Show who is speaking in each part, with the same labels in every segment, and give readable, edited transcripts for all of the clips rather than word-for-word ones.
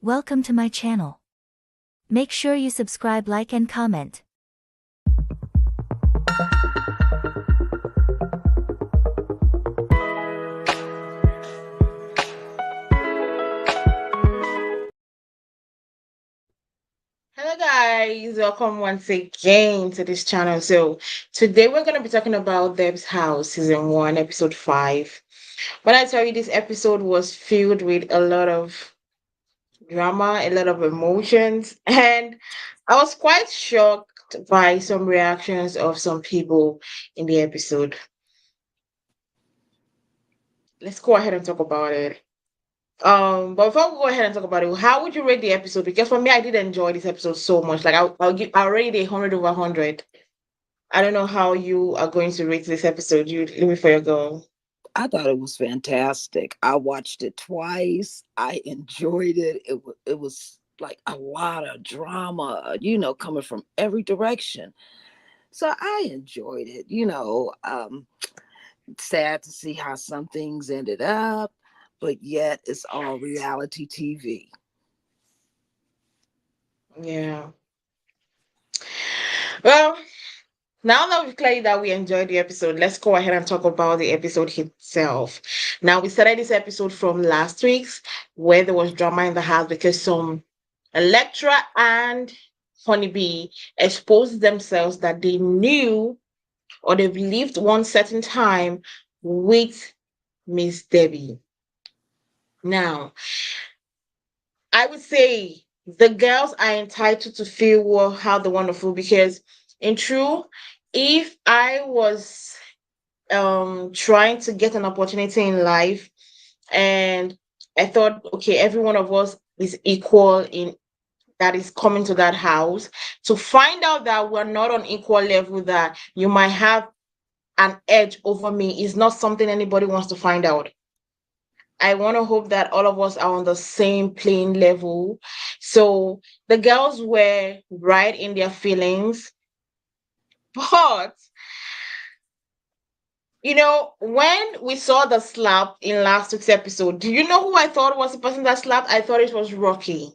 Speaker 1: Welcome to my channel. Make sure you subscribe, like and comment.
Speaker 2: Hello guys, welcome once again to this channel. So today we're going to be talking about Deb's House season 1 episode 5. When I tell you this episode was filled with a lot of drama, a lot of emotions, and I was quite shocked by some reactions of some people in the episode. Let's go ahead and talk about it. But before we go ahead and talk about it, how would you rate the episode? Because for me, I did enjoy this episode so much. Like I'll rate it 100 over 100. I don't know how you are going to rate this episode. You leave it for your girl.
Speaker 3: I thought it was fantastic. I watched it twice. I enjoyed it. It was like a lot of drama, coming from every direction. So I enjoyed it. Sad to see how some things ended up, but yet it's all reality TV.
Speaker 2: Yeah. Well, now that we've cleared that we enjoyed the episode, let's go ahead and talk about the episode itself. Now, we started this episode from last week's where there was drama in the house because some Electra and Honeybee exposed themselves that they knew or they believed one certain time with Miss Debbie. Now, I would say the girls are entitled to feel how they want to feel because, in true, if I was trying to get an opportunity in life and I thought, okay, every one of us is equal in that is coming to that house, to find out that we're not on equal level, that you might have an edge over me is not something anybody wants to find out. I want to hope that all of us are on the same playing level. So the girls were right in their feelings, but when we saw the slap in last week's episode, do you know who I thought was the person that slapped? I thought it was Rocky.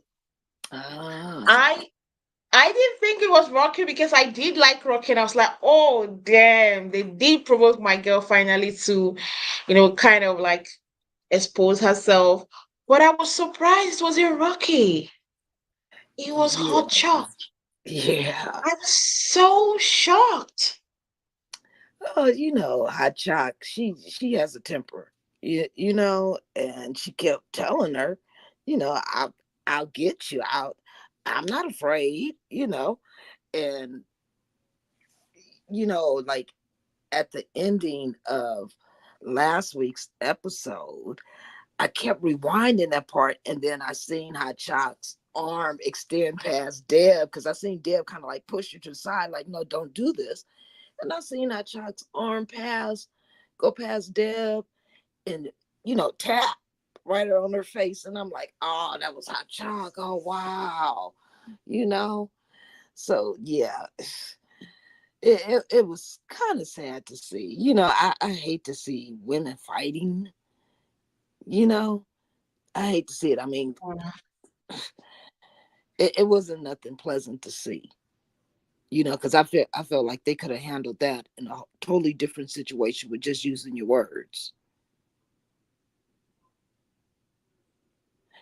Speaker 3: Ah,
Speaker 2: I I didn't think it was Rocky because I did like Rocky and I was like, oh damn, they did provoke my girl finally to, kind of like expose herself. But I was surprised it wasn't Rocky. It was
Speaker 3: yeah,
Speaker 2: Hot Shot.
Speaker 3: yeah.
Speaker 2: I was so shocked.
Speaker 3: Oh, Hot Choc, she has a temper, and she kept telling her, I'll get you out. I'm not afraid, and like at the ending of last week's episode, I kept rewinding that part, and then I seen Hot Choc's arm extend past Deb because I seen Deb kind of like push her to the side, like, no, don't do this. And I seen Hot Choc's arm go past Deb, and tap right on her face, and I'm like, oh, that was Hot Choc. Oh wow, you know. So yeah, it was kind of sad to see. I hate to see women fighting. You know, I hate to see it. I mean, it wasn't nothing pleasant to see. Because I felt like they could have handled that in a totally different situation with just using your words.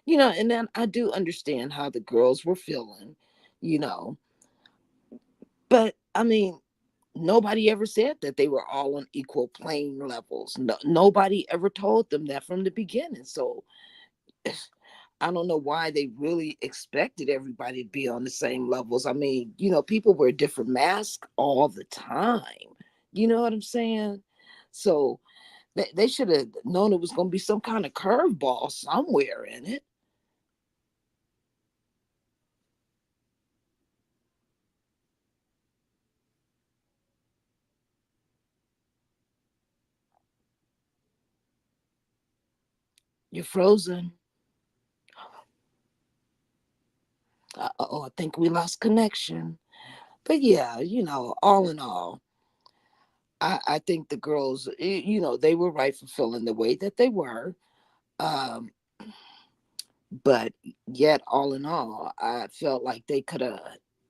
Speaker 3: And then I do understand how the girls were feeling, you know, but I mean, nobody ever said that they were all on equal playing levels. No, nobody ever told them that from the beginning. So I don't know why they really expected everybody to be on the same levels. I mean, people wear different masks all the time. You know what I'm saying? So they should have known it was going to be some kind of curveball somewhere in it. You're frozen. Oh, I think we lost connection. But yeah, all in all, I think the girls, they were right for feeling the way that they were. Um, But yet, all in all, I felt like they could have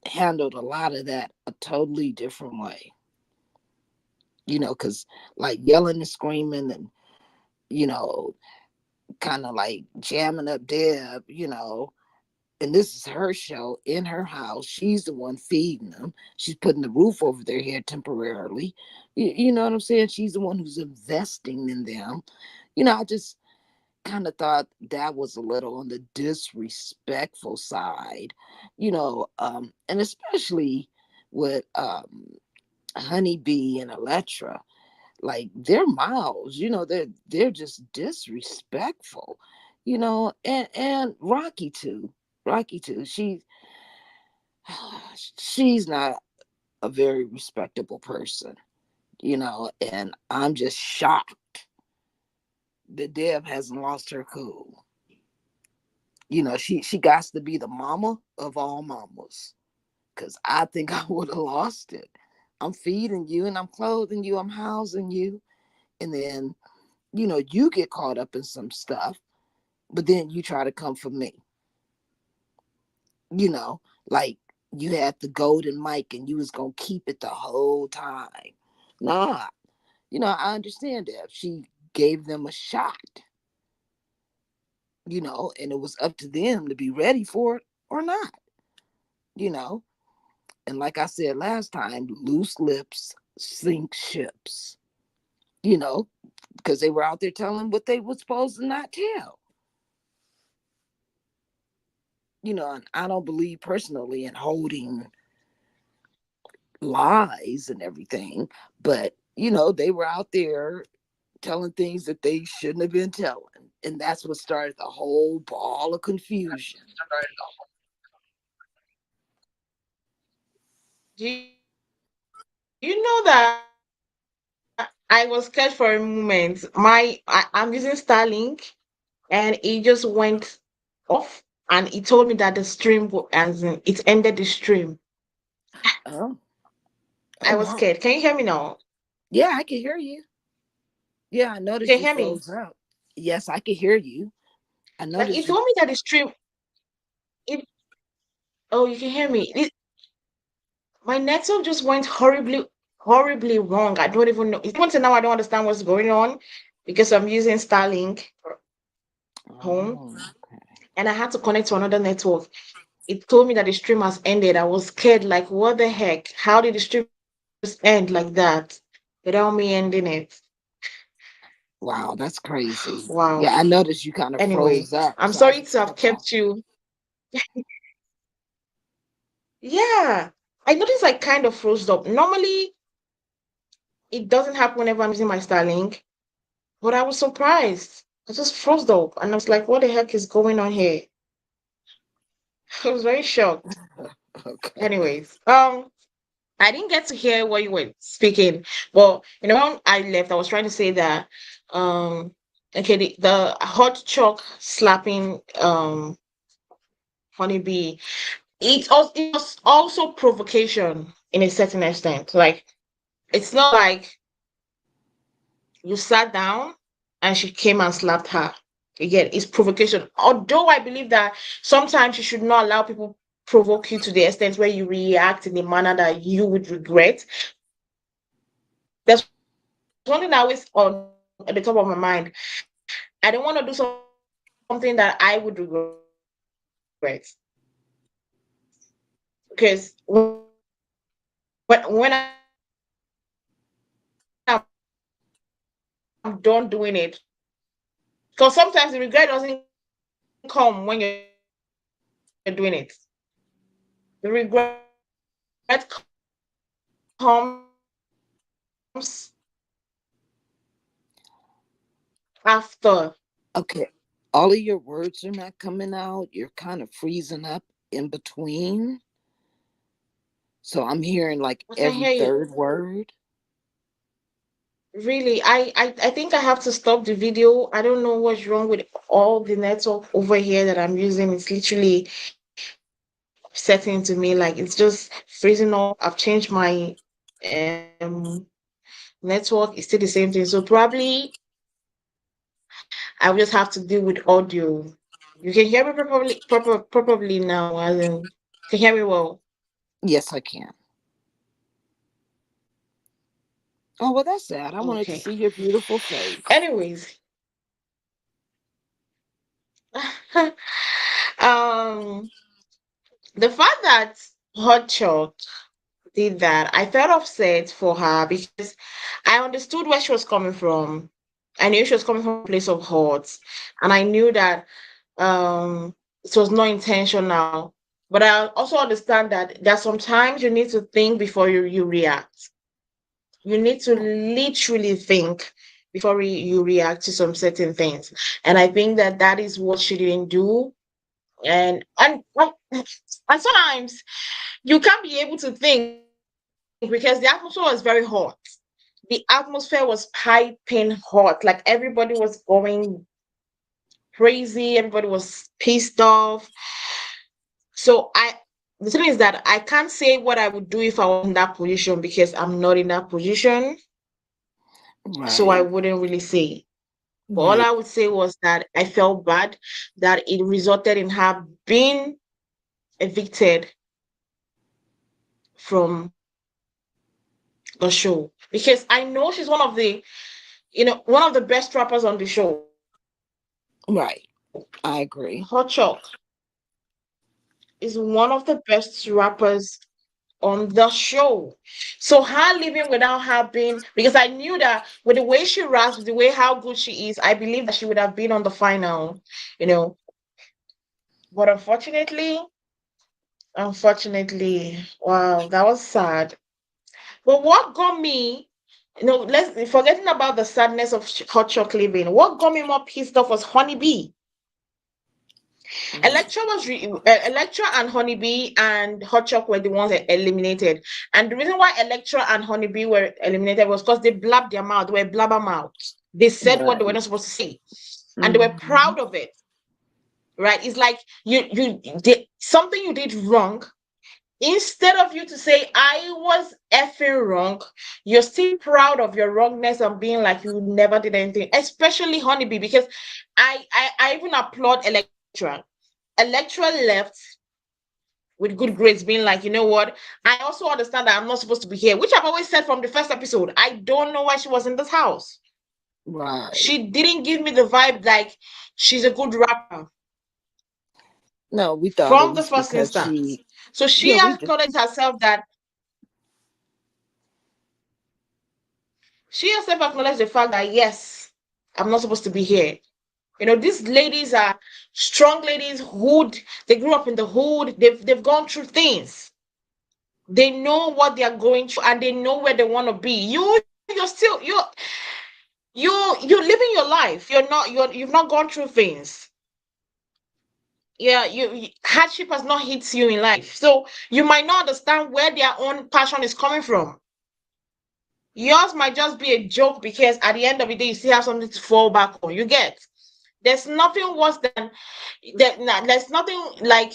Speaker 3: handled a lot of that a totally different way. Because like yelling and screaming and, you know, kind of like jamming up Deb, and this is her show in her house. She's the one feeding them. She's putting the roof over their head temporarily. You know what I'm saying? She's the one who's investing in them. I just kind of thought that was a little on the disrespectful side, and especially with Honeybee and Electra, like their mouths, they're just disrespectful, and Rocky too. She's not a very respectable person, and I'm just shocked that Deb hasn't lost her cool. She got to be the mama of all mamas. Cause I think I would have lost it. I'm feeding you and I'm clothing you, I'm housing you. And then, you get caught up in some stuff, but then you try to come for me. Like you had the golden mic and you was gonna keep it the whole time. Nah, I understand that. She gave them a shot, and it was up to them to be ready for it or not, you know. And like I said last time, loose lips sink ships, you know, because they were out there telling what they were supposed to not tell. And I don't believe personally in holding lies and everything, but they were out there telling things that they shouldn't have been telling. And that's what started the whole ball of confusion.
Speaker 2: Do you know that I was scared for a moment? I'm using Starlink and it just went off and it told me that the stream as in it ended the stream.
Speaker 3: Oh, oh
Speaker 2: I was
Speaker 3: wow.
Speaker 2: scared. Can you hear me now?
Speaker 3: Yeah, I can hear you. Yeah, I
Speaker 2: You
Speaker 3: noticed
Speaker 2: can
Speaker 3: you
Speaker 2: hear me?
Speaker 3: froze out. Yes, I can hear you. I
Speaker 2: Like
Speaker 3: noticed
Speaker 2: it
Speaker 3: you.
Speaker 2: told me that the stream it, oh, you can hear me. My network just went horribly wrong. I don't even know. It's even till now I don't understand what's going on because I'm using Starlink at home
Speaker 3: Oh,
Speaker 2: and I had to connect to another network. It told me that the stream has ended. I was scared, like, what the heck? How did the stream just end like that without me ending it?
Speaker 3: wow, that's crazy.
Speaker 2: Wow.
Speaker 3: Yeah, I noticed you kind of
Speaker 2: Anyway,
Speaker 3: froze up.
Speaker 2: I'm
Speaker 3: So I
Speaker 2: sorry
Speaker 3: just
Speaker 2: to have
Speaker 3: kept talking.
Speaker 2: kept you. Yeah. I noticed I kind of froze up. Normally, it doesn't happen whenever I'm using my Starlink, but I was surprised. I just froze up and I was like, what the heck is going on here? I was very shocked.
Speaker 3: Okay.
Speaker 2: Anyways, I didn't get to hear what you were speaking, but when I left, I was trying to say that okay, the hot chalk slapping honeybee, it was also provocation in a certain extent. Like it's not like you sat down and she came and slapped her. Again, it's provocation. Although I believe that sometimes you should not allow people provoke you to the extent where you react in a manner that you would regret. There's one thing that always on at the top of my mind. I don't want to do something that I would regret. Because when I'm done doing it, because sometimes the regret doesn't come when you're doing it. The regret comes after.
Speaker 3: Okay. All of your words are not coming out. You're kind of freezing up in between. So I'm hearing like
Speaker 2: I can
Speaker 3: every
Speaker 2: hear you.
Speaker 3: third word.
Speaker 2: Really, I think I have to stop the video. I don't know what's wrong with all the network over here that I'm using. It's literally setting to me like it's just freezing up. I've changed my um network. It's still the same thing. So probably I will just have to deal with audio. You can hear me properly now, as in, can hear me well.
Speaker 3: Yes, I can. Oh, well, that's sad. I wanted to
Speaker 2: Okay.
Speaker 3: see your beautiful face.
Speaker 2: Anyways, um, the fact that Hot Chalk did that, I felt upset for her because I understood where she was coming from. I knew she was coming from a place of hurt, and I knew that it was not intentional. But I also understand that there are sometimes you need to think before you react. You need to literally think before you react to some certain things. And I think that that is what she didn't do. And sometimes you can't be able to think because the atmosphere was very hot. The atmosphere was piping hot. Like everybody was going crazy, everybody was pissed off. So the thing is that I can't say what I would do if I was in that position because I'm not in that position. So I
Speaker 3: Right.
Speaker 2: wouldn't really say. But all
Speaker 3: Right.
Speaker 2: I would say was that I felt bad that it resulted in her being evicted from the show. Because I know she's one of the best rappers on the show.
Speaker 3: Right. I
Speaker 2: Hot
Speaker 3: agree.
Speaker 2: Chalk is one of the best rappers on the show. So her leaving without her being, because I knew that with the way she raps, with the way how good she is, I believe that she would have been on the final, you know. But unfortunately, wow, that was sad. But what got me, let's forgetting about the sadness of Hot Chalk leaving. What got me more pissed off was Honeybee.
Speaker 3: Mm.
Speaker 2: Electra and Honeybee and Hot Chalk were the ones that eliminated. And the reason why Electra and Honeybee were eliminated was because they blabbed their mouth. They were blabber mouths. They said what they were
Speaker 3: Right.
Speaker 2: not supposed to say, and they were
Speaker 3: Hmm.
Speaker 2: proud of it. Right? It's like you did something you did wrong. Instead of you to say I was effing wrong, you're still proud of your wrongness and being like you never did anything. Especially Honeybee, because I even applaud Electra. Electra left with good grades, being like, you know what? I also understand that I'm not supposed to be here, which I've always said from the first episode. I don't know why she was in this house.
Speaker 3: Right.
Speaker 2: She didn't give me the vibe like she's a good rapper
Speaker 3: No, we thought it
Speaker 2: from the
Speaker 3: was
Speaker 2: first
Speaker 3: because
Speaker 2: instance.
Speaker 3: she,
Speaker 2: So she
Speaker 3: yeah, we did.
Speaker 2: acknowledged herself that she herself acknowledged the fact that yes, I'm not supposed to be here. These ladies are strong ladies, hood. They grew up in the hood. They've gone through things. They know what they are going through and they know where they want to be. You're living your life. You've not gone through things. Yeah, hardship has not hit you in life. So you might not understand where their own passion is coming from. Yours might just be a joke because at the end of the day, you still have something to fall back on. You get there's nothing worse than that. There's nothing like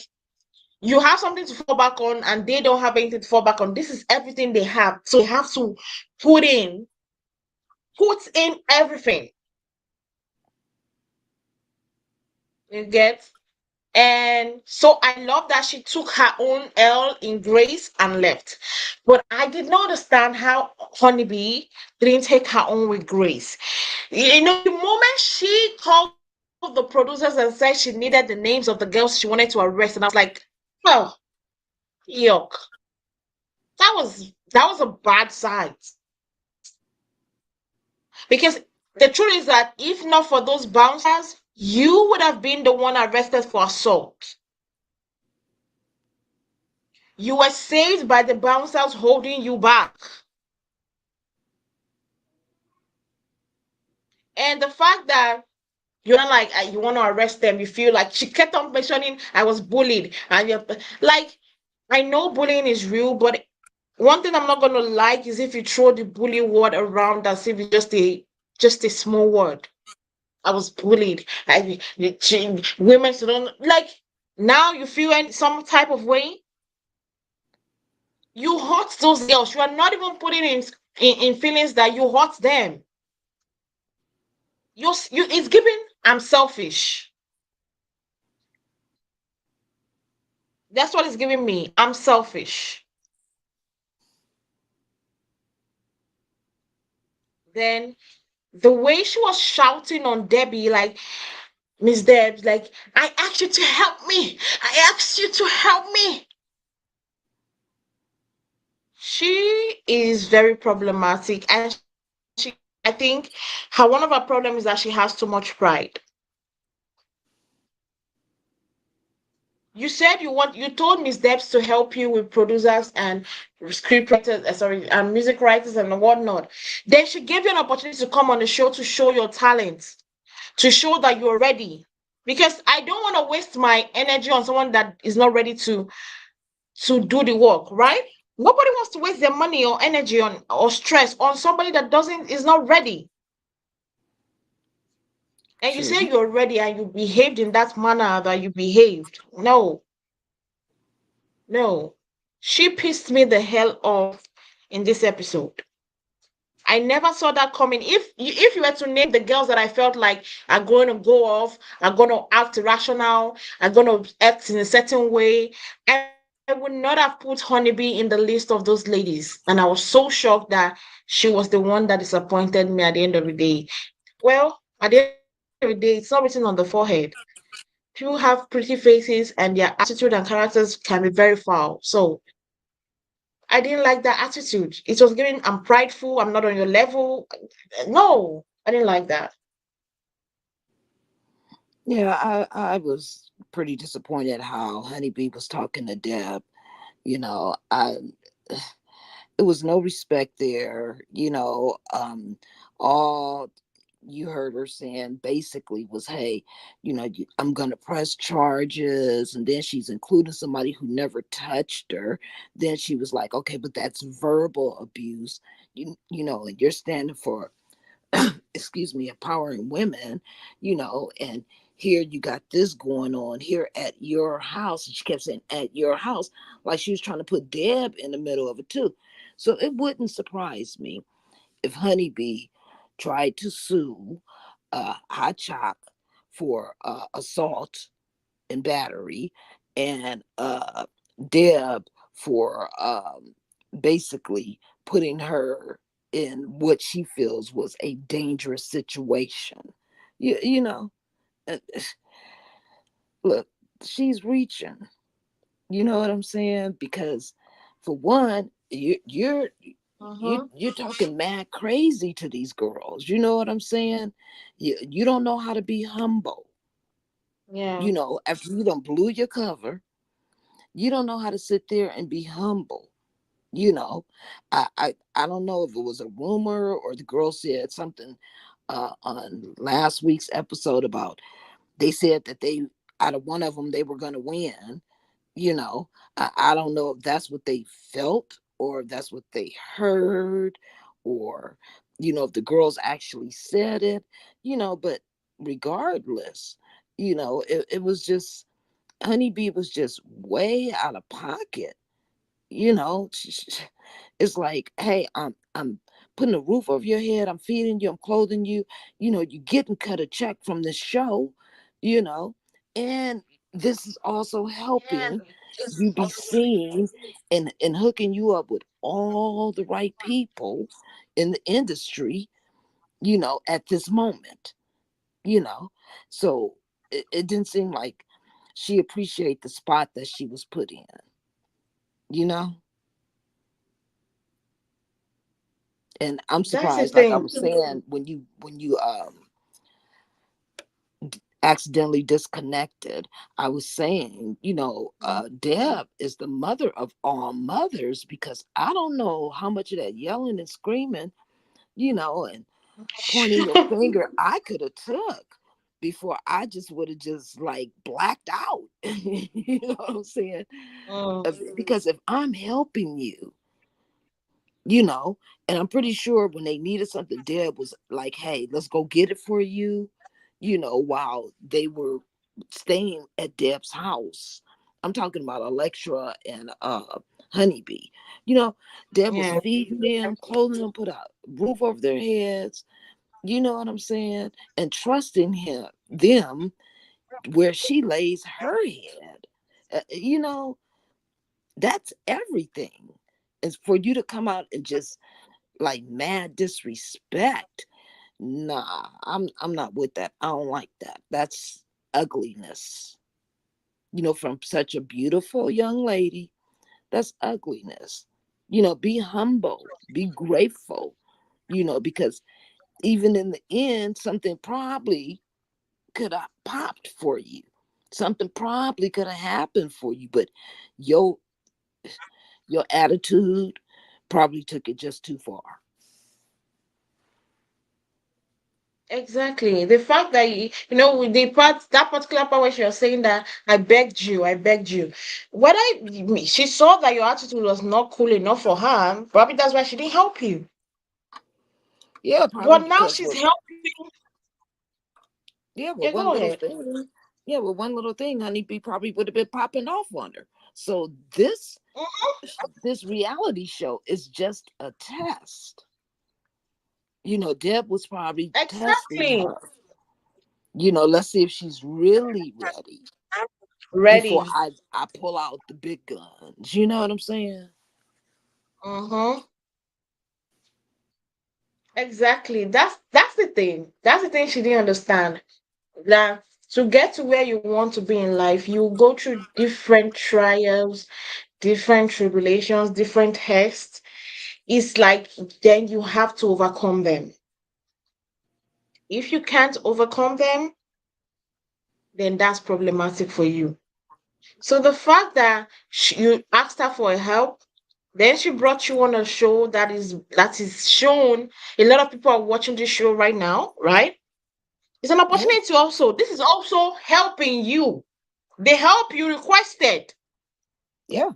Speaker 2: you have something to fall back on and they don't have anything to fall back on. This is everything they have. So they have to put in put in everything. You get? And so I love that she took her own L in grace and left. But I did not understand how Honeybee didn't take her own with grace. The moment she called the producers and said she needed the names of the girls she wanted to arrest, and I was like, oh, yuck. That was a bad sight. Because the truth is that if not for those bouncers, you would have been the one arrested for assault. You were saved by the bouncers holding you back. And the fact that you're not like you want to arrest them, you feel like she kept on mentioning I was bullied, and you're like, I know bullying is real, but one thing I'm not gonna like is if you throw the bully word around as if it's just a small word. I was bullied. Women don't like. Now you feel in some type of way. You hurt those girls. You are not even putting in feelings that you hurt them. It's giving I'm selfish. That's what it's giving me. I'm selfish. Then the way she was shouting on Debbie, like, Miss Debs, like, I asked you to help me. I asked you to help me. She is very problematic, and I think one of her problems is that she has too much pride. You told Miss Debs to help you with producers and script writers, sorry, and music writers and whatnot. Then she gave you an opportunity to come on the show to show your talent, to show that you're ready. Because I don't want to waste my energy on someone that is not ready to do the work, right? Nobody wants to waste their money or energy on or stress on somebody that doesn't is not ready. And you say
Speaker 3: True.
Speaker 2: you're ready and you behaved in that manner that you behaved. No, no. She pissed me the hell off in this episode. I never saw that coming. If you were to name the girls that I felt like are going to go off, are going to act irrational, are going to act in a certain way, I would not have put Honeybee in the list of those ladies. And I was so shocked that she was the one that disappointed me at the end of the day. Well, at the end of the day, it's not written on the forehead. People have pretty faces and their attitude and characters can be very foul. So I didn't like that attitude. It was giving, I'm prideful, I'm not on your level. No, I didn't like that.
Speaker 3: Yeah, I was pretty disappointed how Honeybee was talking to Deb. You know, I it was no respect there. All you heard her saying basically was, hey, I'm going to press charges. And then she's including somebody who never touched her. Then she was like, okay, but that's verbal abuse. And you're standing for, excuse me, empowering women, and here you got this going on here at your house. And she kept saying at your house, like she was trying to put Deb in the middle of it too. So it wouldn't surprise me if Honeybee tried to sue Hot Chalk for assault and battery, and Deb for basically putting her in what she feels was a dangerous situation. You know, uh, look, she's reaching. You know what I'm saying? Because for one,
Speaker 2: Mm-hmm.
Speaker 3: you're talking mad crazy to these girls. You know what I'm saying? You don't know how to be humble.
Speaker 2: Yeah.
Speaker 3: After you don't blew your cover, you don't know how to sit there and be humble. You know, I don't know if it was a rumor or the girl said something on last week's episode about they said that they out of one of them they were going to win. you know I don't know if that's what they felt or if that's what they heard, or if the girls actually said it. But regardless, it was just Honeybee was just way out of pocket. you know it's like, hey, I'm putting a roof over your head, I'm feeding you, I'm clothing you, you getting cut a check from this show, you know and this is also helping you be seen and hooking you up with all the right people in the industry, at this moment, you know so it didn't seem like she appreciated the spot that she was put in, you know and I'm
Speaker 2: That's the
Speaker 3: surprised, like I
Speaker 2: thing.
Speaker 3: was saying, when you accidentally disconnected. I was saying, Deb is the mother of all mothers, because I don't know how much of that yelling and screaming, and pointing your finger I could have took before I just would have just like blacked out. You know what I'm saying?
Speaker 2: Mm,
Speaker 3: Because if I'm helping you, you know, and I'm pretty sure when they needed something, Deb was like, hey, let's go get it for you, while they were staying at Deb's house. I'm talking about Electra and Honeybee. You know, Deb was
Speaker 2: yeah.
Speaker 3: feeding them, clothing them, put a roof over their heads, you know what I'm saying? And trusting them where she lays her head. You know, that's everything. Is for you to come out and just like mad disrespect. Nah, I'm not with that. I don't like that. That's ugliness. From such a beautiful young lady. That's ugliness. Be humble, be grateful, because even in the end, something probably could have popped for you. Something probably could have happened for you, but your your attitude probably took it just too far.
Speaker 2: Exactly. The fact that with the part that particular part where she was saying that I begged you. She saw that your attitude was not cool enough for her, probably that's why she didn't help you.
Speaker 3: Yeah, probably
Speaker 2: But now
Speaker 3: because
Speaker 2: she's helping.
Speaker 3: yeah,
Speaker 2: Yeah,
Speaker 3: with one
Speaker 2: go
Speaker 3: little
Speaker 2: ahead.
Speaker 3: thing. Yeah, with one little thing, honey, be probably would have been popping off on her. So this reality show is just a test. Deb was probably testing
Speaker 2: Exactly.
Speaker 3: her. Let's see if she's really ready before
Speaker 2: Ready.
Speaker 3: I pull out the big guns. You know what I'm saying?
Speaker 2: Mm-hmm. Exactly. That's the thing. That's the thing she didn't understand. That to get to where you want to be in life, you go through different trials, different tribulations, different tests. It's like then you have to overcome them. If you can't overcome them, then that's problematic for you. So the fact that you asked her for help, then she brought you on a show that is shown. A lot of people are watching this show right now, right? It's an
Speaker 3: Yeah,
Speaker 2: opportunity also. This is also helping you. The help you requested.
Speaker 3: yeah,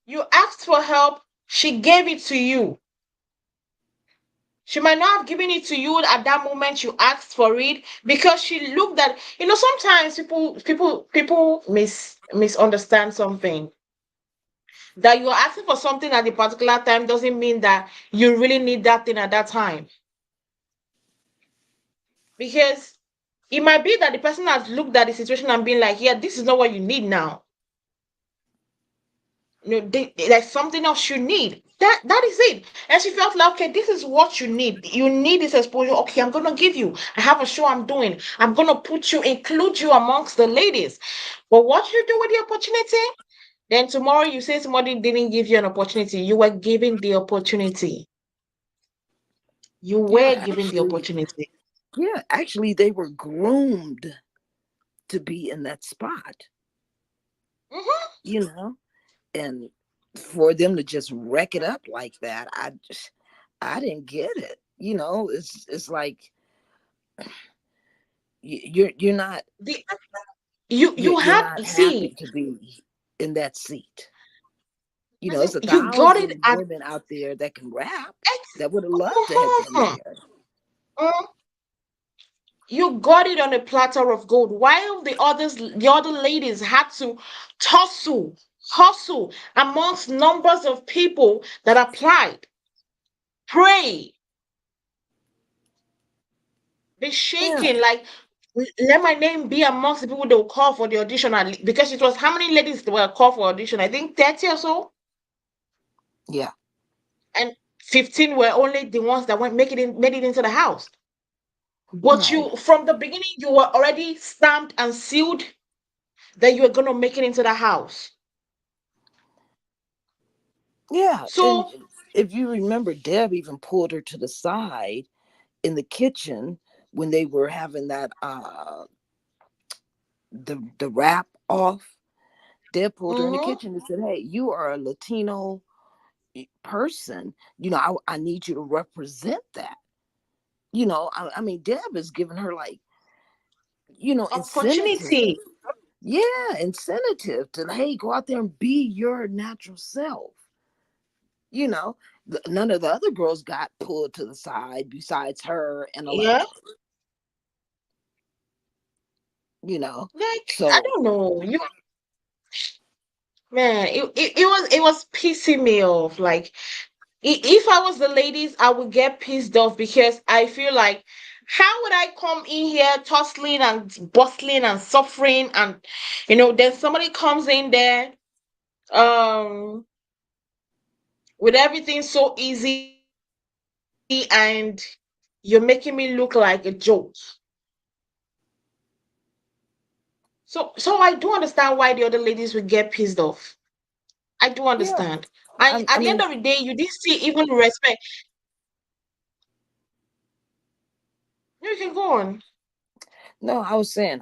Speaker 2: You asked for help, she gave it to you. She might not have given it to you at that moment you asked for it because she looked at, sometimes people misunderstand something. That you're asking for something at a particular time doesn't mean that you really need that thing at that time. Because it might be that the person has looked at the situation and been like, yeah, this is not what you need now. There's something else you need. That is it. And she felt like, okay, this is what you need. You need this exposure. Okay, I'm gonna give you. I have a show I'm doing. I'm gonna include you amongst the ladies. But what you do with the opportunity? Then tomorrow you say somebody didn't give you an opportunity. You were given the opportunity. You
Speaker 3: yeah.
Speaker 2: were given the
Speaker 3: Actually,
Speaker 2: opportunity.
Speaker 3: they were groomed to be in that spot.
Speaker 2: Hmm.
Speaker 3: You know, and for them to just wreck it up like that, I didn't get it. It's like you're not
Speaker 2: The you
Speaker 3: you're,
Speaker 2: you
Speaker 3: you're
Speaker 2: had
Speaker 3: not
Speaker 2: see
Speaker 3: happy to be in that seat. It's a
Speaker 2: you got it
Speaker 3: thousand
Speaker 2: at
Speaker 3: women out there that can rap
Speaker 2: X.
Speaker 3: that would have loved to have been
Speaker 2: Mhm.
Speaker 3: there.
Speaker 2: Mm, you got it on a platter of gold, while the other ladies had to tussle, hustle amongst numbers of people that applied, pray, be
Speaker 3: Yeah,
Speaker 2: shaking like let my name be amongst the people they will call for the audition because it was how many ladies were called for audition? I think 30 or so,
Speaker 3: yeah,
Speaker 2: and 15 were only the ones that made it into the house. But
Speaker 3: right.
Speaker 2: you, from the beginning, you were already stamped and sealed that you were gonna make it into the house.
Speaker 3: Yeah, and
Speaker 2: So,
Speaker 3: if you remember, Deb even pulled her to the side in the kitchen when they were having that the wrap off. Deb pulled her in the
Speaker 2: mhm,
Speaker 3: kitchen and said, "Hey, you are a Latino person. I need you to represent that." I mean, Deb is giving her like, incentive.
Speaker 2: opportunity.
Speaker 3: Yeah, incentive to, hey, go out there and be your natural self. You know, none of the other girls got pulled to the side besides her and
Speaker 2: Yeah,
Speaker 3: 11. You know,
Speaker 2: like I
Speaker 3: so
Speaker 2: don't know. Man, it was pissing me off. Like if I was the ladies, I would get pissed off because I feel like How would I come in here tussling and bustling and suffering and then somebody comes in there um with everything so easy and you're making me look like a joke. So I do understand why the other ladies would get pissed off. I do
Speaker 3: Yeah.
Speaker 2: understand. And
Speaker 3: I
Speaker 2: at the end
Speaker 3: mean,
Speaker 2: of the day, you didn't see even respect. You can go on.
Speaker 3: no, I was saying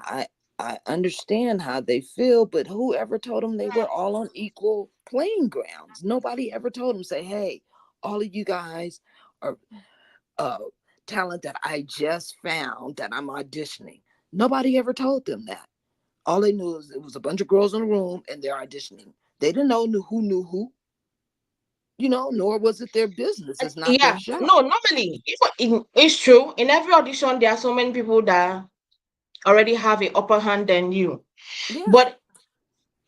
Speaker 3: I understand how they feel, but whoever told them they were all on equal playing grounds? Nobody ever told them, say, hey, all of you guys are uh talent that I just found that I'm auditioning. Nobody ever told them that. All they knew is it was a bunch of girls in a room and they're auditioning. They didn't know who knew who, nor was it their business. It's not their
Speaker 2: Yeah,
Speaker 3: show.
Speaker 2: no, normally, it's true. In every audition, there are so many people that already have an upper hand than you.
Speaker 3: Yeah.
Speaker 2: But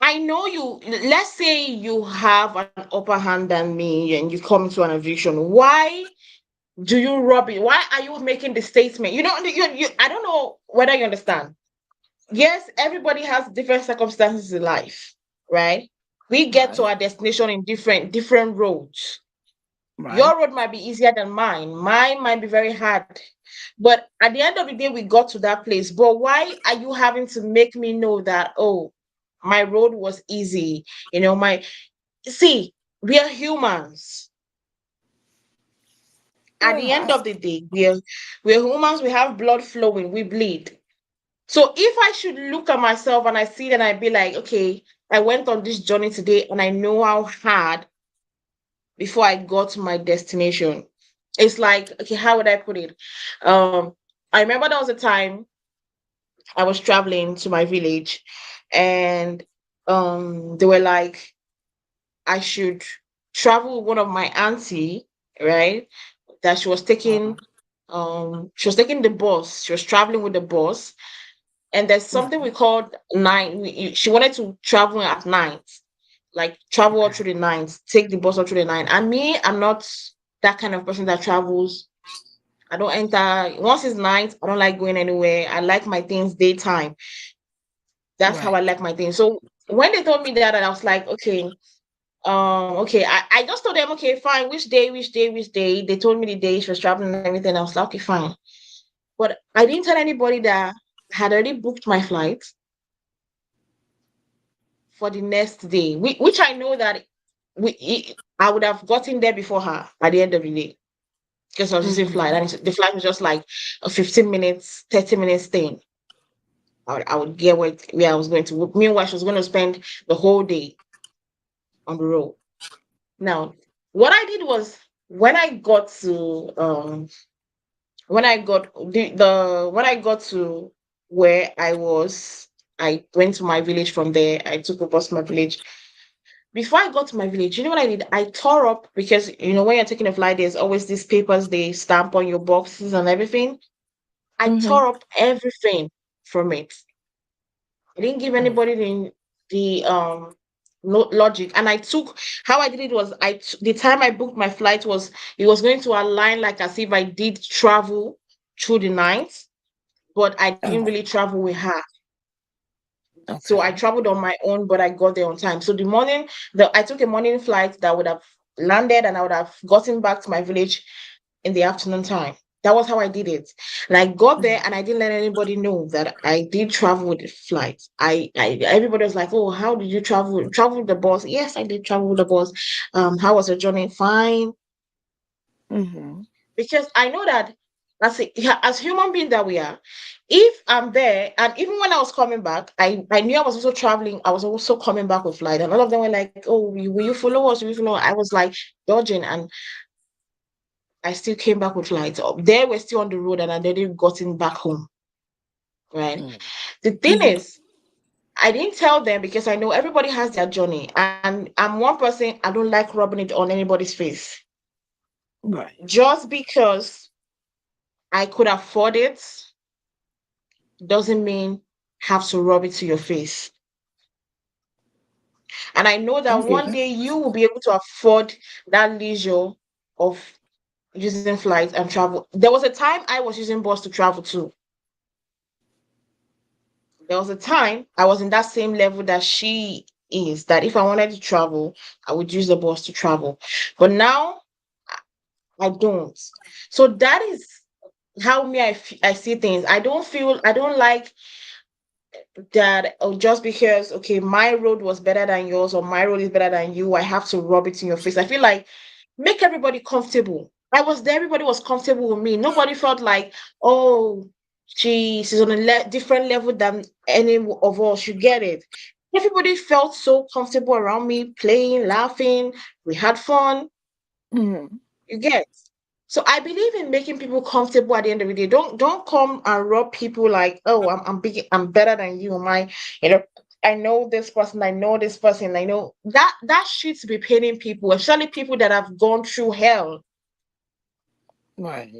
Speaker 2: I know let's say you have an upper hand than me and you come to an audition. Why do you rub it? Why are you making the statement? I don't know whether you understand. Yes, everybody has different circumstances in life, right? We get to
Speaker 3: Right.
Speaker 2: our destination in different roads.
Speaker 3: Right.
Speaker 2: Your road might be easier than mine. Mine might be very hard. But at the end of the day, we got to that place. But why are you having to make me know that, oh, my road was easy? My see, we are humans. At
Speaker 3: Yeah.
Speaker 2: the end of the day, we're humans, we have blood flowing, we bleed. So if I should look at myself and I see it and I be like, okay, I went on this journey today and I know how hard before I got to my destination. It's like, okay, how would I put it? Um, I remember there was a time I was traveling to my village and they were like, I should travel with one of my auntie, right? That she was taking the bus. She was traveling with the bus. And there's something we
Speaker 3: Mhm.
Speaker 2: called night. She wanted to travel at night, like travel all
Speaker 3: Okay.
Speaker 2: through the night, take the bus all through the night. And me, I'm not that kind of person that travels. I don't enter once it's night. I don't like going anywhere. I like my things daytime. That's how I
Speaker 3: Right.
Speaker 2: like my things. So when they told me that, I was like, okay, okay. I just told them, okay, fine. Which day? Which day? Which day? They told me the day she was traveling and everything. I was like, okay, fine. But I didn't tell anybody that I had already booked my flight for the next day, which I know that I would have gotten there before her at the end of the day because I was using flight,
Speaker 3: Hmm.
Speaker 2: and the flight was just like a 15 minutes, 30 minutes thing. I would get where I was going to. Meanwhile, she was going to spend the whole day on the road. Now, what I did was when I got to when I got to where I was, I went to my village from there. I took a bus to my village. Before I got to my village, you know what I did? I tore up because when you're taking a flight, there's always these papers they stamp on your boxes and everything. I
Speaker 3: Hmm.
Speaker 2: tore up everything from it. I didn't give anybody the logic, and I took how I did it was the time I booked my flight was it was going to align like as if I did travel through the night, but I didn't
Speaker 3: Oh,
Speaker 2: really travel with her. So I
Speaker 3: okay.
Speaker 2: traveled on my own, but I got there on time. So I took a morning flight that would have landed and I would have gotten back to my village in the afternoon time. That was how I did it. And I got there and I didn't let anybody know that I did travel with the flight. I everybody was like, "Oh, how did you travel? Travel with the bus?" Yes, I did travel with the bus. How was your journey? Fine,
Speaker 3: Hmm.
Speaker 2: because I know that yeah, as human beings that we are, if I'm there, and even when I was coming back, I knew I was also traveling. I was also coming back with flight, and all of them were like, "Oh, will you follow us? Will you follow?" I was like dodging, and I still came back with flight. They were still on the road, and I didn't gotten back home. Right. The thing is, I didn't tell them because I know everybody has their journey, and I'm one person. I don't like rubbing it on anybody's face.
Speaker 3: Right.
Speaker 2: Just because I could afford it doesn't mean have to rub it to your face. And I know
Speaker 3: I
Speaker 2: that
Speaker 3: get
Speaker 2: one
Speaker 3: it.
Speaker 2: day you will be able to afford that leisure of using flights and travel. There was a time I was using bus to travel too. There was a time I was in that same level that she is, that if I wanted to travel, I would use the bus to travel. But now I don't. So that is how I see things. I don't like that, oh, just because, okay, my road was better than yours or my road is better than you, I have to rub it in your face. I feel like make everybody comfortable. I was there, everybody was comfortable with me. Nobody felt like, oh, she's on a different level than any of us. You get it. Everybody felt so comfortable around me, playing, laughing. We had fun.
Speaker 3: Mhm.
Speaker 2: You get. So I believe in making people comfortable at the end of the day. Don't come and rub people like, oh, I'm big, I'm better than you. My, you know, I know this person, I know this person, I know that shit be paining people, especially people that have gone through hell.
Speaker 3: Right.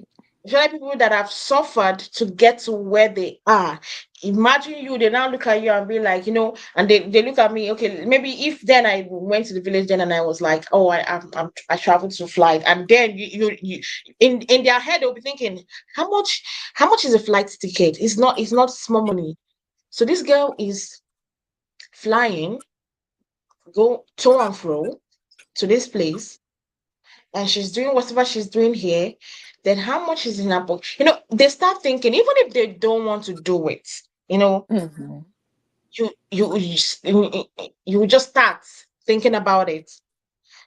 Speaker 2: Especially people that have suffered to get to where they are. Imagine you, they now look at you and be like, and they look at me, okay, maybe if then I went to the village then and I was like, oh, I traveled to flight, and then you in their head they'll be thinking, how much is a flight ticket? It's not small money. So this girl is flying, go to and fro to this place, and she's doing whatever she's doing here, then how much is in her book? They start thinking, even if they don't want to do it, you know,
Speaker 3: Hmm.
Speaker 2: you will just start thinking about it.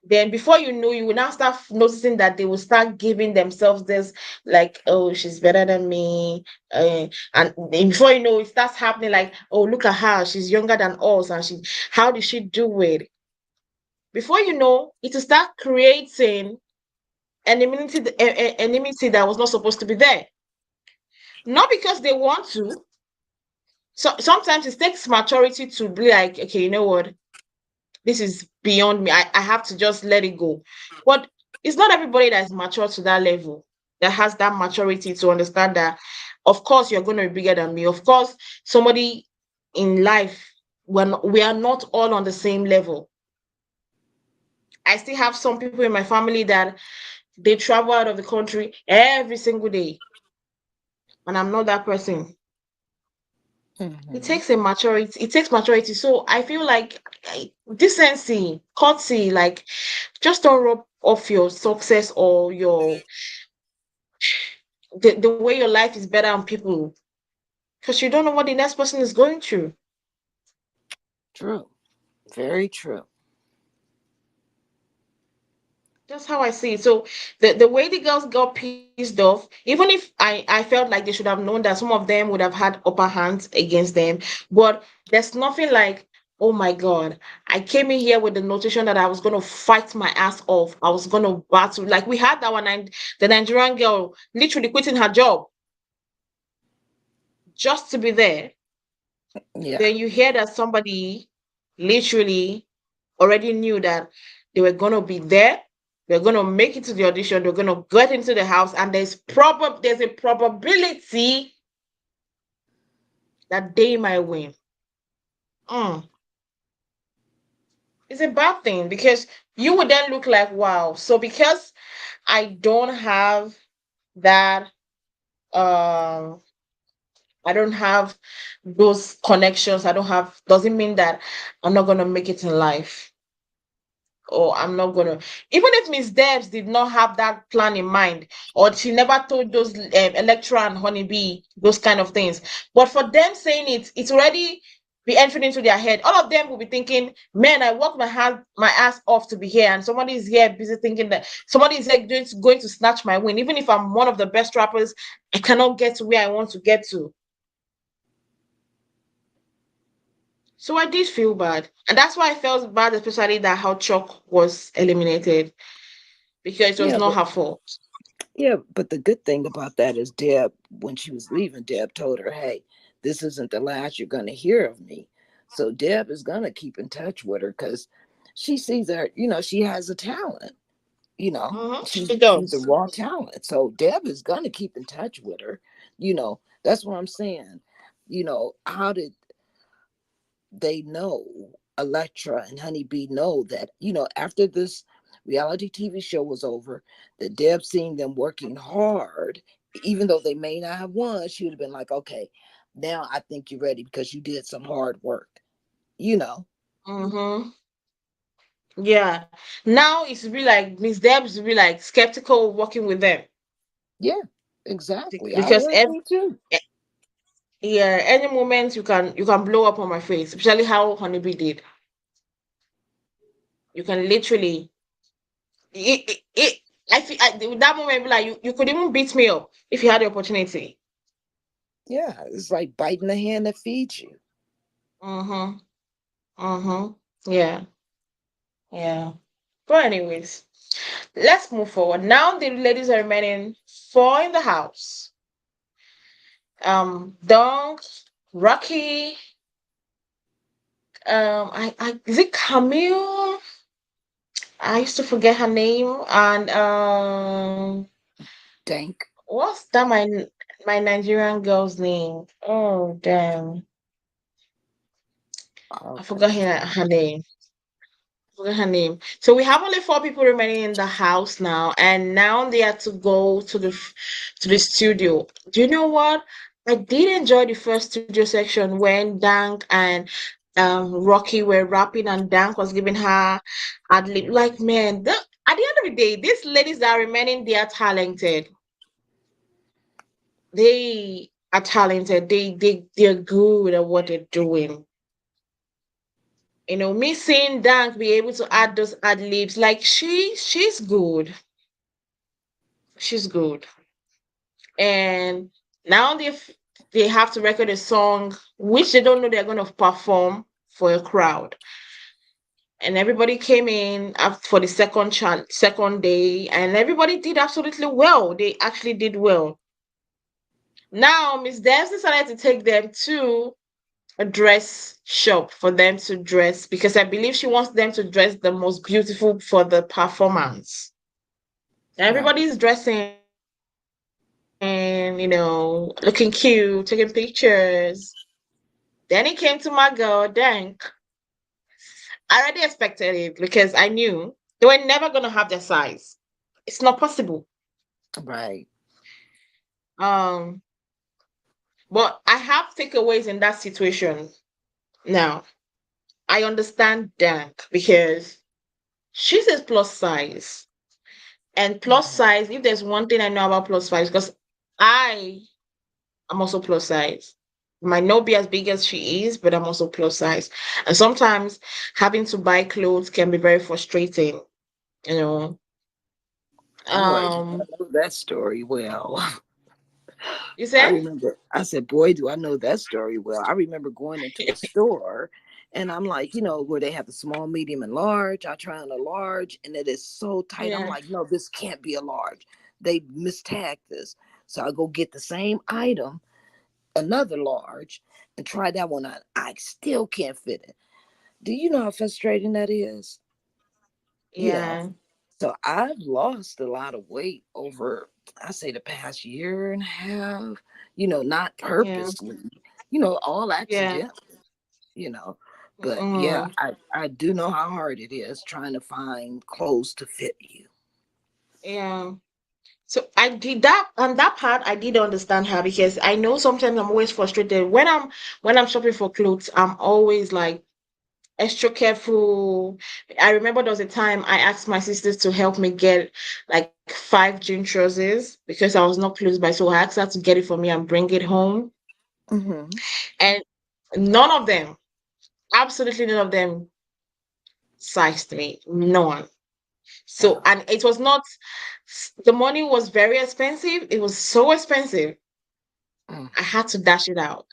Speaker 2: Then before you know, you will now start noticing that they will start giving themselves this, like, oh, she's better than me. And then before you know, it starts happening like, oh, look at her, she's younger than us, and how did she do it? Before you know, it will start creating enmity that was not supposed to be there. Not because they want to. So sometimes it takes maturity to be like, okay, you know what? This is beyond me. I have to just let it go. But it's not everybody that is mature to that level, that has that maturity to understand that, of course, you're going to be bigger than me. Of course, somebody in life, when we are not all on the same level. I still have some people in my family that they travel out of the country every single day, and I'm not that person.
Speaker 3: Hmm.
Speaker 2: It takes maturity. So I feel like, decency, courtesy, like, just don't rub off your success or the way your life is better on people, because you don't know what the next person is going through.
Speaker 3: True. Very true.
Speaker 2: That's how I see it. So the way the girls got pissed off, even if I felt like they should have known that some of them would have had upper hands against them, but there's nothing like, oh my God, I came in here with the notation that I was gonna fight my ass off. I was gonna battle. Like we had that one, the Nigerian girl literally quitting her job just to be there.
Speaker 3: Yeah.
Speaker 2: Then you hear that somebody literally already knew that they were gonna be there, they're gonna make it to the audition, they're gonna get into the house, and there's a probability that they might win. Mm. It's a bad thing because you would then look like, wow. So because I don't have that, um I don't have those connections, I don't have, doesn't mean that I'm not gonna make it in life. Or I'm not gonna. Even if Miss Debs did not have that plan in mind, or she never told those Electra and Honeybee those kind of things, but for them saying it, it's already be entering into their head. All of them will be thinking, "Man, I worked my ass off to be here, and somebody is here busy thinking that somebody is here going to snatch my win. Even if I'm one of the best rappers, I cannot get to where I want to get to." So I did feel bad, and that's why I felt bad, especially that how Chuck was eliminated, because it was
Speaker 3: Yeah,
Speaker 2: not
Speaker 3: but
Speaker 2: her fault.
Speaker 3: the good thing about that is Deb, when she was leaving, Deb told her, "Hey, this isn't the last you're going to hear of me." So Deb is going to keep in touch with her because she sees her. She has a talent.
Speaker 2: She
Speaker 3: She's a
Speaker 2: does.
Speaker 3: raw talent. So Deb is going to keep in touch with her. That's what I'm saying. How did they know? Electra and Honeybee know that after this reality TV show was over, that Deb seen them working hard, even though they may not have won, she would have been like, okay, now I think you're ready because you did some hard work, you know.
Speaker 2: Mm-hmm. Yeah. Now it's be like Miss Deb's be like skeptical working with them
Speaker 3: Yeah, exactly. I
Speaker 2: because
Speaker 3: would be too.
Speaker 2: yeah, any moment you can blow up on my face, especially how Honeybee did. You can literally it I feel that moment be like you could even beat me up if you had the opportunity.
Speaker 3: Yeah, it's like biting the hand that feeds you.
Speaker 2: Mm-hmm. Mm-hmm. Yeah. Yeah. But anyways, let's move forward. Now the ladies are remaining four in the house. Dunk, Rocky, I is it Camille? I used to forget her name. And
Speaker 3: Dank.
Speaker 2: what's that my Nigerian girl's name? Oh damn. I
Speaker 3: Okay.
Speaker 2: forgot her name. Forgot her name. So we have only four people remaining in the house now, and now they have to go to the studio. Do you know what? I did enjoy the first studio section when Dank and Rocky were rapping, and Dank was giving her ad lib. Like man, at the end of the day, these ladies that are remaining, they are talented. They are talented. They're good at what they're doing. Me seeing Dank be able to add those ad libs, like she's good. She's good. And now they have to record a song which they don't know they're going to perform for a crowd. And everybody came in for the second day, and everybody did absolutely well. They actually did well. Now Miss Debs decided to take them to a dress shop for them to dress, because I believe she wants them to dress the most beautiful for the performance.
Speaker 3: Right.
Speaker 2: Everybody's dressing, looking cute, taking pictures. Then it came to my girl, Dank. I already expected it because I knew they were never going to have their size. It's not possible.
Speaker 3: Right.
Speaker 2: Um, but I have takeaways in that situation. Now, I understand Dank because she's a plus size. And plus
Speaker 3: Mhm.
Speaker 2: size, if there's one thing I know about plus size, because I am also plus size. Might not be as big as she is, but I'm also plus size. And sometimes having to buy clothes can be very frustrating, you know.
Speaker 3: Boy, do I
Speaker 2: Um,
Speaker 3: know that story well.
Speaker 2: you
Speaker 3: I
Speaker 2: said?
Speaker 3: remember, I said, boy, do I know that story well. I remember going into a store and I'm like, where they have the small, medium, and large. I try on a large and it is so tight. I'm
Speaker 2: Yeah,
Speaker 3: like, no, this can't be a large. They mistagged this. So I go get the same item, another large, and try that one on. I still can't fit it. Do you know how frustrating that is? You know,
Speaker 2: yeah,
Speaker 3: so I've lost a lot of weight over, I say, the past year and a half, not
Speaker 2: yeah,
Speaker 3: purposely, all
Speaker 2: yeah,
Speaker 3: accident, you know. But yeah,
Speaker 2: mm,
Speaker 3: I do know how hard it is trying to find clothes to fit you.
Speaker 2: yeah. So I did that on that part. I did understand her because I know sometimes I'm always frustrated when I'm shopping for clothes. I'm always like extra careful. I remember there was a time I asked my sisters to help me get like 5 jean trousers because I was not close by. So I asked her to get it for me and bring it home.
Speaker 3: Hmm.
Speaker 2: And none of them, absolutely none of them sized me. None. So,
Speaker 3: Wow.
Speaker 2: and it was not, the money was very expensive. It was so expensive.
Speaker 3: Mm,
Speaker 2: I had to dash it out.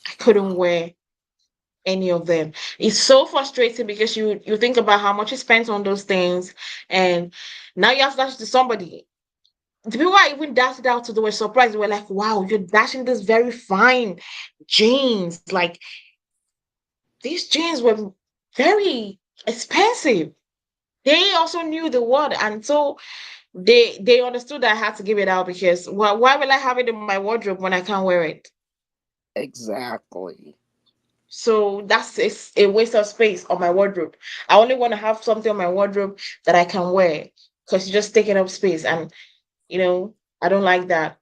Speaker 2: I couldn't
Speaker 3: wow.
Speaker 2: wear any of them. It's so frustrating because you think about how much you spent on those things, and now you have to dash it to somebody. The people I even dashed it out to, they were surprised. They were like, "Wow, you're dashing this very fine jeans. Like these jeans were very expensive." They also knew the word, and so they understood that I had to give it out because why will I have it in my wardrobe when I can't wear it?
Speaker 3: Exactly.
Speaker 2: So that's it's a waste of space on my wardrobe. I only want to have something on my wardrobe that I can wear because it's just taking up space, and you know, I don't like that.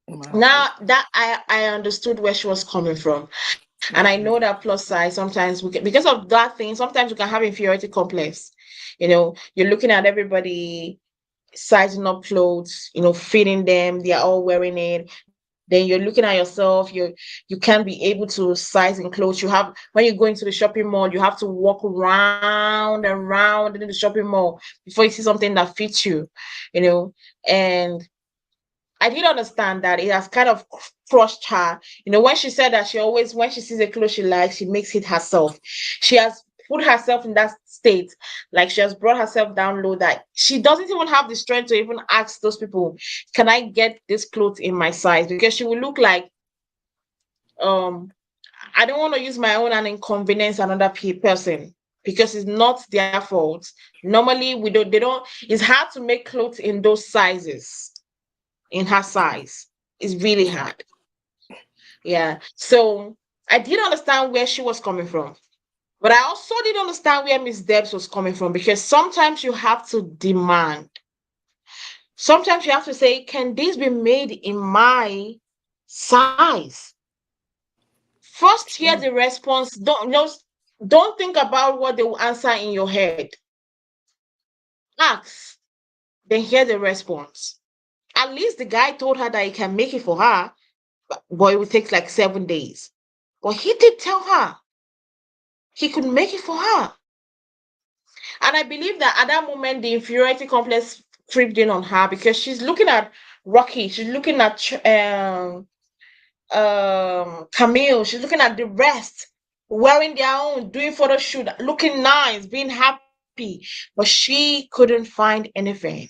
Speaker 3: Right.
Speaker 2: Now that I understood where she was coming from, and I know
Speaker 3: Mhm.
Speaker 2: that plus size sometimes we can, because of that thing, sometimes we can have inferiority complex. You're looking at everybody sizing up clothes, fitting them, they're all wearing it. Then you're looking at yourself, you can't be able to size in clothes. You have When you go into the shopping mall, you have to walk round and round in the shopping mall before you see something that fits you, you know. And I did understand that it has kind of crushed her. When she said that she always, when she sees a clothes she likes, she makes it herself. She has put herself in that state, like she has brought herself down low, that she doesn't even have the strength to even ask those people, can I get this clothes in my size? Because she will look like, um, I don't want to use my own and inconvenience another person, because it's not their fault. Normally, they don't, it's hard to make clothes in those sizes, in her size. It's really
Speaker 3: Right.
Speaker 2: hard. Yeah. So I did understand where she was coming from. But I also did understand where Miss Debs was coming from, because sometimes you have to demand. Sometimes you have to say, can this be made in my size? First hear the
Speaker 3: True.
Speaker 2: response. Don't think about what they will answer in your head. Ask, then hear the response. At least the guy told her that he can make it for her, but it will take like 7 days. But he did tell her he could make it for her. And I believe that at that moment, the inferiority complex creeped in on her, because she's looking at Rocky, she's looking at Camille, she's looking at the rest, wearing their own, doing photo shoot, looking nice, being happy, but she couldn't find anything.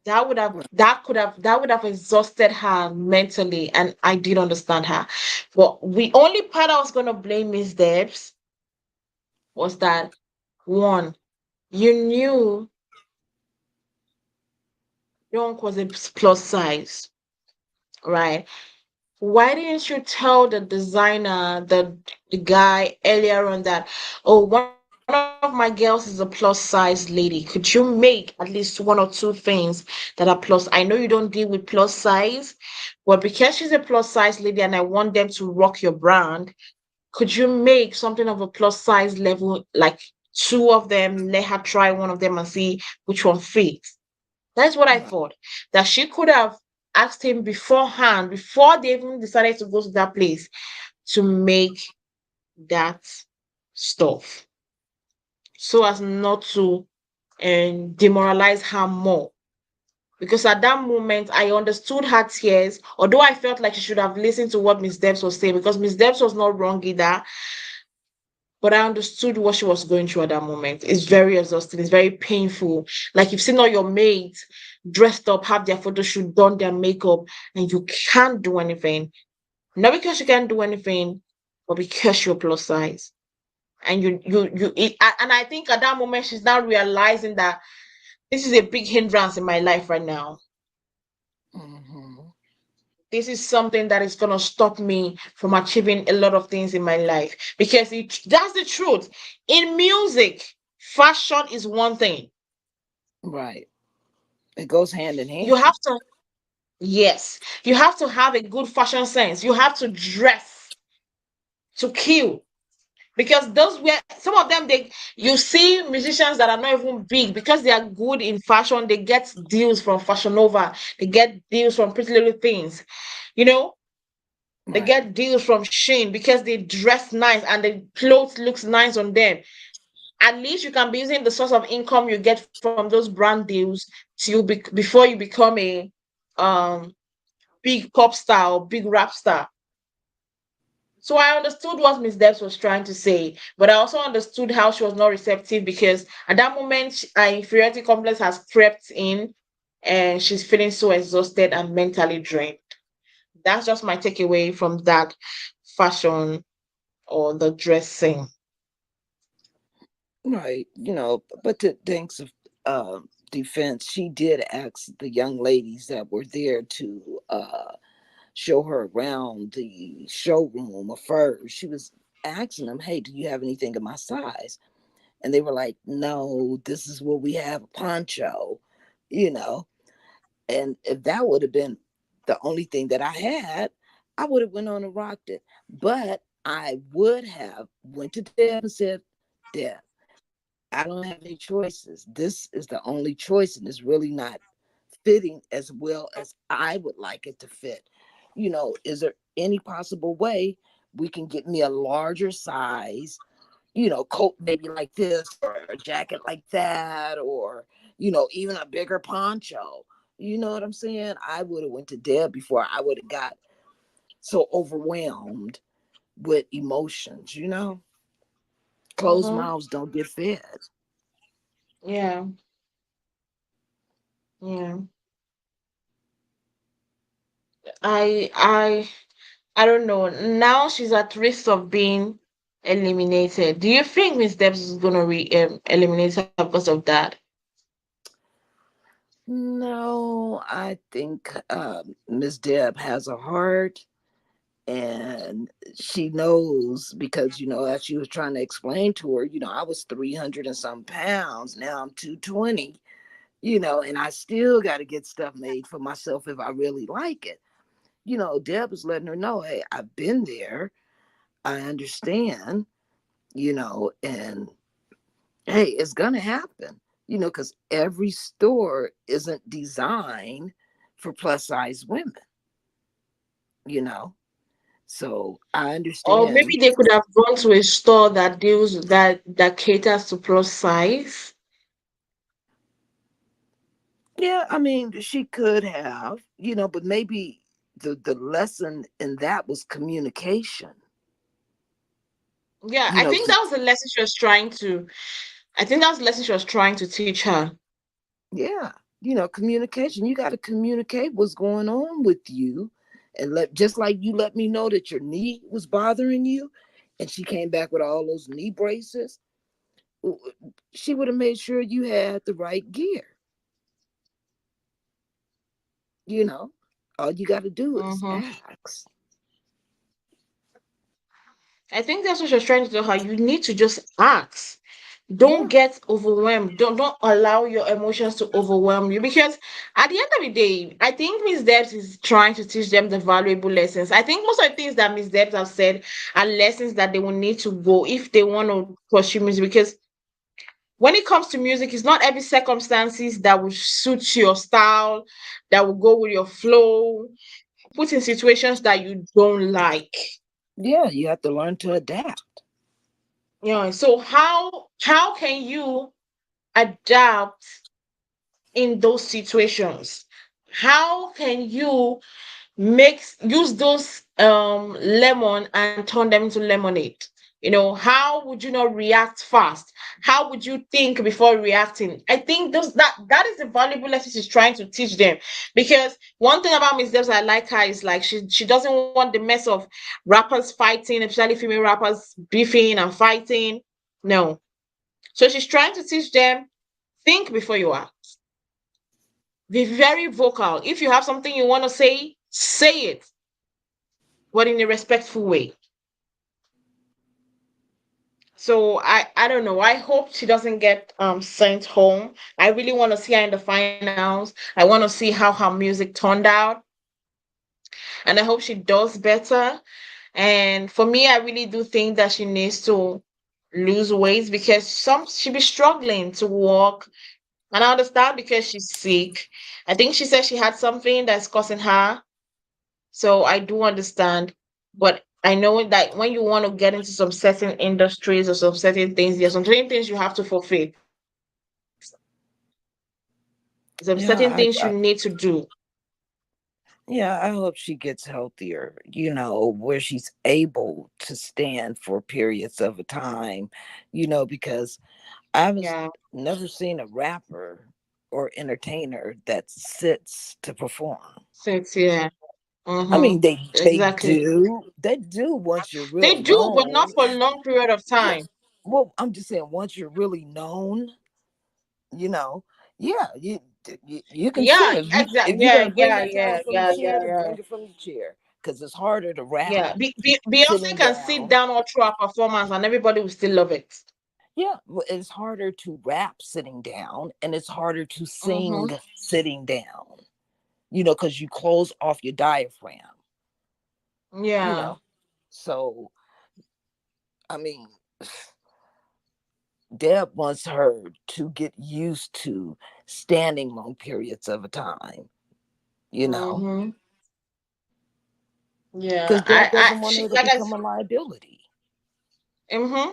Speaker 2: That would have exhausted her mentally, and I did understand her. But the only part I was gonna blame Miss Debs was that, one, you knew your uncle was a plus size, right? Why didn't you tell the designer, the guy earlier on, that, oh, one of my girls is a plus size lady. Could you make at least one or two things that are plus? I know you don't deal with plus size, but because she's a plus size lady and I want them to rock your brand, could you make something of a plus size level, like two of them, let her try one of them and see which one fits? That's what I
Speaker 3: Right.
Speaker 2: thought. That she could have asked him beforehand, before they even decided to go to that place, to make that stuff, so as not to demoralize her more. Because at that moment, I understood her tears, although I felt like she should have listened to what Miss Debs was saying, because Miss Debs was not wrong either. But I understood what she was going through at that moment. It's very exhausting. It's very painful. Like, you've seen all your mates dressed up, have their photo shoot, done their makeup, and you can't do anything. Not because you can't do anything, but because you're plus size. And and I think at that moment she's now realizing that this is a big hindrance in my life right now.
Speaker 3: Hmm.
Speaker 2: This is something that is gonna stop me from achieving a lot of things in my life. Because that's the truth. In music, fashion is one thing.
Speaker 3: Right. It goes hand in
Speaker 2: You
Speaker 3: hand.
Speaker 2: have to, yes, you have to have a good fashion sense. You have to dress to kill. Because those were some of them, they you see musicians that are not even big, because they are good in fashion, they get deals from Fashion Nova, they get deals from Pretty Little Things, you know, they
Speaker 3: Right.
Speaker 2: get deals from Shane because they dress nice and the clothes looks nice on them. At least you can be using the source of income you get from those brand deals before you become a um big pop star or big rap star. So I understood what Miss Debs was trying to say, but I also understood how she was not receptive, because at that moment her inferiority complex has crept in, and she's feeling so exhausted and mentally drained. That's just my takeaway from that fashion, or the dressing.
Speaker 3: Right. But to thanks of defense, she did ask the young ladies that were there to show her around the showroom of furs, she was asking them, "Hey, do you have anything in my size?" And they were like, "No, this is what we have, a poncho, you know." And if that would have been the only thing that I had, I would have went on and rocked it. But I would have went to Deb and said, "Deb, I don't have any choices. This is the only choice, and it's really not fitting as well as I would like it to fit. Is there any possible way we can get me a larger size, coat maybe like this, or a jacket like that, or, even a bigger poncho?" You know what I'm saying? I would have went to Deb before I would have got so overwhelmed with emotions. Closed
Speaker 2: Mm-hmm.
Speaker 3: mouths don't get fed.
Speaker 2: Yeah. Yeah. I I I don't know. Now she's at risk of being eliminated. Do you think Miss Debs is gonna eliminate her because of that?
Speaker 3: No, I think Miss Deb has a heart, and she knows because, as she was trying to explain to her, I was 300 and some pounds. Now I'm 220, and I still got to get stuff made for myself if I really like it. Deb is letting her know, hey, I've been there. I understand, and hey, it's going to happen, because every store isn't designed for plus size women, you know. So I
Speaker 2: Or
Speaker 3: understand.
Speaker 2: maybe they could have gone to a store that deals that caters to plus size.
Speaker 3: Yeah, I mean, she could have, but maybe the lesson in that was communication.
Speaker 2: Yeah,
Speaker 3: You
Speaker 2: I
Speaker 3: know,
Speaker 2: think that was the lesson she was trying to. I think that was the lesson she was trying to teach her.
Speaker 3: yeah, communication. You got to communicate what's going on with you, and let just like you let me know that your knee was bothering you, and she came back with all those knee braces. She would have made sure you had the right gear. You know, all you got to do is
Speaker 2: Mm-hmm.
Speaker 3: ask.
Speaker 2: I think that's what she was trying to tell her. You need to just ask. Don't
Speaker 3: Yeah,
Speaker 2: get overwhelmed. Don't allow your emotions to overwhelm you, because at the end of the day, I think Miss Debs is trying to teach them the valuable lessons. I think most of the things that Miss Debs have said are lessons that they will need to go if they want to pursue music, because when it comes to music, it's not every circumstances that will suit your style, that will go with your flow, put in situations that you don't like.
Speaker 3: yeah, you have to learn to adapt.
Speaker 2: So how can you adapt in those situations? How can you use those lemon and turn them into lemonade? How would you not react fast? How would you think before reacting? I think that is the valuable lesson she's trying to teach them. Because one thing about Miss Debs I like her is, like, she doesn't want the mess of rappers fighting, especially female rappers beefing and fighting. No. So she's trying to teach them, think before you act. Be very vocal. If you have something you want to say it, but in a respectful way. So I don't know. I hope she doesn't get sent home. I really want to see her in the finals. I want to see how her music turned out, and I hope she does better. And for me, I really do think that she needs to lose weight, because she be struggling to walk. And I understand because she's sick. I think she said she had something that's causing her. So I do understand. But I know that when you want to get into some certain industries or some certain things, there's some certain things you have to fulfill. Some
Speaker 3: Yeah,
Speaker 2: certain things you need to do.
Speaker 3: yeah, I hope she gets healthier, where she's able to stand for periods of a time, because I was
Speaker 2: Yeah.
Speaker 3: never seen a rapper or entertainer that sits to perform.
Speaker 2: Since, yeah.
Speaker 3: I
Speaker 2: Mm-hmm.
Speaker 3: mean, they
Speaker 2: Exactly.
Speaker 3: do once you're real
Speaker 2: They do, but not
Speaker 3: known.
Speaker 2: for a long period of
Speaker 3: Well,
Speaker 2: time.
Speaker 3: well, I'm just saying once you're really known, you know, yeah, you can
Speaker 2: Yeah,
Speaker 3: sit. If you
Speaker 2: exactly.
Speaker 3: if you're
Speaker 2: Yeah,
Speaker 3: gonna bring
Speaker 2: yeah,
Speaker 3: the
Speaker 2: yeah,
Speaker 3: towel from the
Speaker 2: yeah,
Speaker 3: chair,
Speaker 2: yeah,
Speaker 3: then
Speaker 2: yeah.
Speaker 3: bring it from the chair. because it's harder to rap
Speaker 2: Yeah, Beyonce
Speaker 3: sitting
Speaker 2: can sit
Speaker 3: down.
Speaker 2: down all through her performance and everybody will still love it.
Speaker 3: Yeah, it's harder to rap sitting down, and it's harder to
Speaker 2: Mm-hmm.
Speaker 3: sing sitting down, you know, because you close off your diaphragm, you
Speaker 2: Yeah.
Speaker 3: know. So, I mean, Deb wants her to get used to standing long periods of a time, you know,
Speaker 2: Mm-hmm. Yeah.
Speaker 3: because Deb doesn't want
Speaker 2: She
Speaker 3: her to
Speaker 2: like I.
Speaker 3: become a liability.
Speaker 2: Mm-hmm.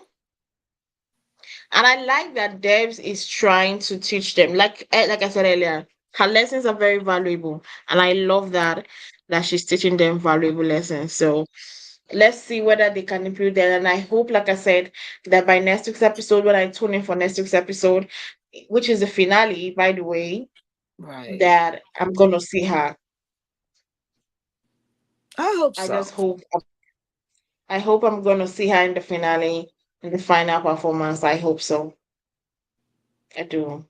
Speaker 2: And I like that Debs is trying to teach them. Like I said earlier, her lessons are very valuable, and I love that she's teaching them valuable lessons. So let's see whether they can improve that. And I hope, like I said, that by next week's episode, when I tune in for next week's episode, which is the finale, by the way,
Speaker 3: Right.
Speaker 2: that I'm gonna see her.
Speaker 3: I hope
Speaker 2: I
Speaker 3: so.
Speaker 2: just hope. I hope I'm gonna see her in the finale, in the final performance. I hope so. I do.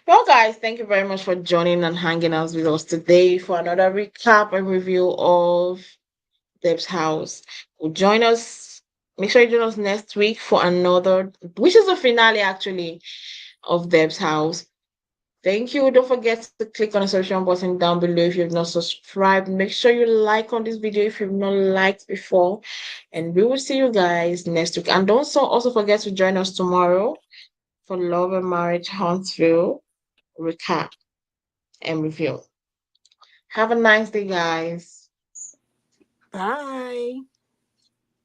Speaker 2: Well, guys, thank you very much for joining and hanging out with us today for another recap and review of Deb's House. Well, join us. Make sure you join us next week for another, which is the finale actually of Deb's House. Thank you. Don't forget to click on the subscription button down below if you've not subscribed. Make sure you like on this video if you've not liked before. And we will see you guys next week. And don't also forget to join us tomorrow for Love and Marriage Huntsville recap and review. Have a nice day, guys.
Speaker 3: Bye.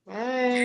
Speaker 2: Bye.